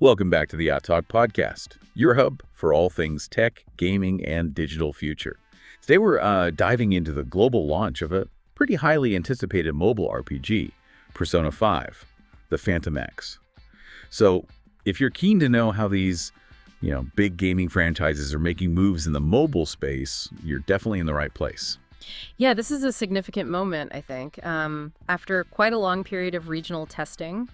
Welcome back to the Yottalk Podcast, your hub for all things tech, gaming, and digital future. Today we're diving into the global launch of a pretty highly anticipated mobile RPG, Persona 5, the Phantom X. So if you're keen to know how these big gaming franchises are making moves in the mobile space, you're definitely in the right place. Yeah, this is a significant moment, I think. After quite a long period of regional testing,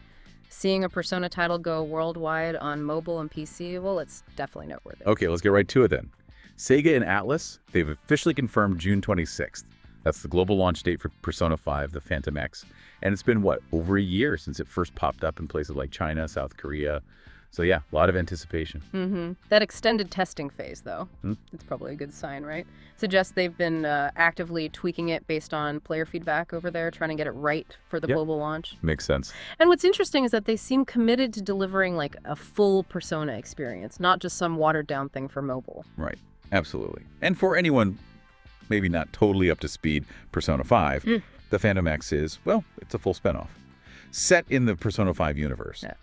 seeing a Persona title go worldwide on mobile and PC, well, it's definitely noteworthy. Okay, let's get right to it then. Sega and Atlus, they've officially confirmed June 26th. That's the global launch date for Persona 5, the Phantom X. And it's been, over a year since it first popped up in places like China, South Korea. So yeah, a lot of anticipation. That extended testing phase, though, it's probably a good sign, right? Suggests they've been actively tweaking it based on player feedback over there, trying to get it right for the global launch. Makes sense. And what's interesting is that they seem committed to delivering like a full Persona experience, not just some watered down thing for mobile. Right, absolutely. And for anyone maybe not totally up to speed, Persona 5, the Phantom X is, it's a full spinoff. Set in the Persona 5 universe. Yeah.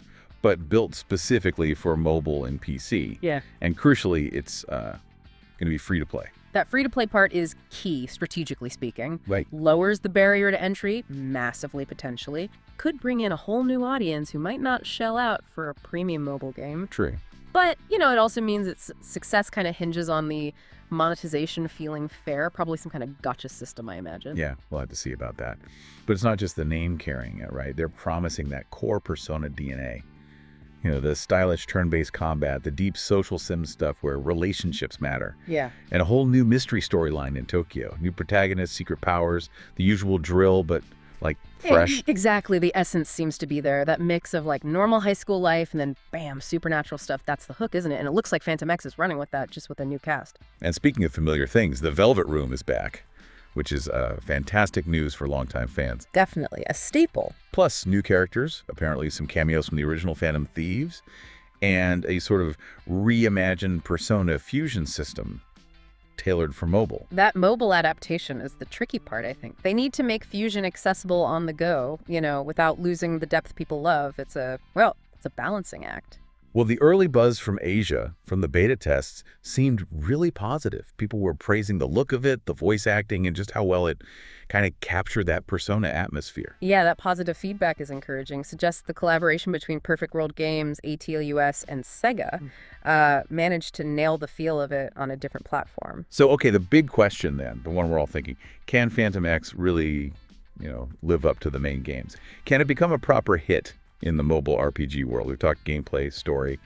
But built specifically for mobile and PC. Yeah. And crucially, it's going to be free to play. That free-to-play part is key, strategically speaking. Right. Lowers the barrier to entry, massively potentially. Could bring in a whole new audience who might not shell out for a premium mobile game. True. But, it also means its success kind of hinges on the monetization feeling fair. Probably some kind of gacha system, I imagine. Yeah, we'll have to see about that. But it's not just the name carrying it, right? They're promising that core Persona DNA. The stylish turn-based combat, the deep social sim stuff where relationships matter. Yeah. And a whole new mystery storyline in Tokyo. New protagonists, secret powers, the usual drill, but fresh. Exactly. The essence seems to be there. That mix of normal high school life and then bam, supernatural stuff. That's the hook, isn't it? And it looks like Phantom X is running with that, just with a new cast. And speaking of familiar things, the Velvet Room is back, which is fantastic news for longtime fans. Definitely a staple. Plus new characters, apparently some cameos from the original Phantom Thieves, and a sort of reimagined Persona fusion system tailored for mobile. That mobile adaptation is the tricky part, I think. They need to make fusion accessible on the go, without losing the depth people love. It's a balancing act. Well, the early buzz from Asia, from the beta tests, seemed really positive. People were praising the look of it, the voice acting, and just how well it kind of captured that Persona atmosphere. Yeah, that positive feedback is encouraging. Suggests the collaboration between Perfect World Games, ATLUS, and Sega managed to nail the feel of it on a different platform. So, okay, the big question then, the one we're all thinking, can Phantom X really, live up to the main games? Can it become a proper hit in the mobile RPG world? We've talked gameplay, story,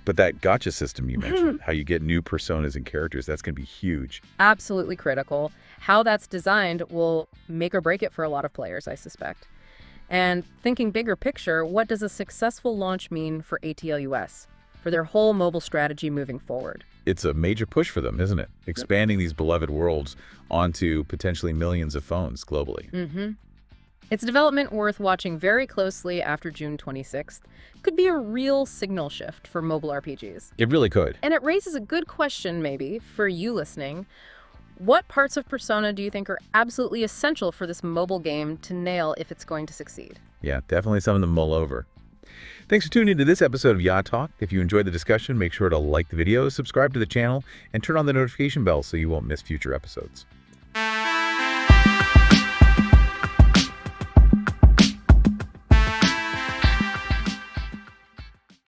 but that gacha system you mentioned, how you get new personas and characters, that's going to be huge. Absolutely critical. How that's designed will make or break it for a lot of players, I suspect. And thinking bigger picture, what does a successful launch mean for ATLUS, for their whole mobile strategy moving forward? It's a major push for them, isn't it? Expanding these beloved worlds onto potentially millions of phones globally. It's a development worth watching very closely after June 26th. Could be a real signal shift for mobile RPGs. It really could. And it raises a good question, maybe, for you listening. What parts of Persona do you think are absolutely essential for this mobile game to nail if it's going to succeed? Yeah, definitely something to mull over. Thanks for tuning into this episode of Yottalk. If you enjoyed the discussion, make sure to like the video, subscribe to the channel, and turn on the notification bell so you won't miss future episodes.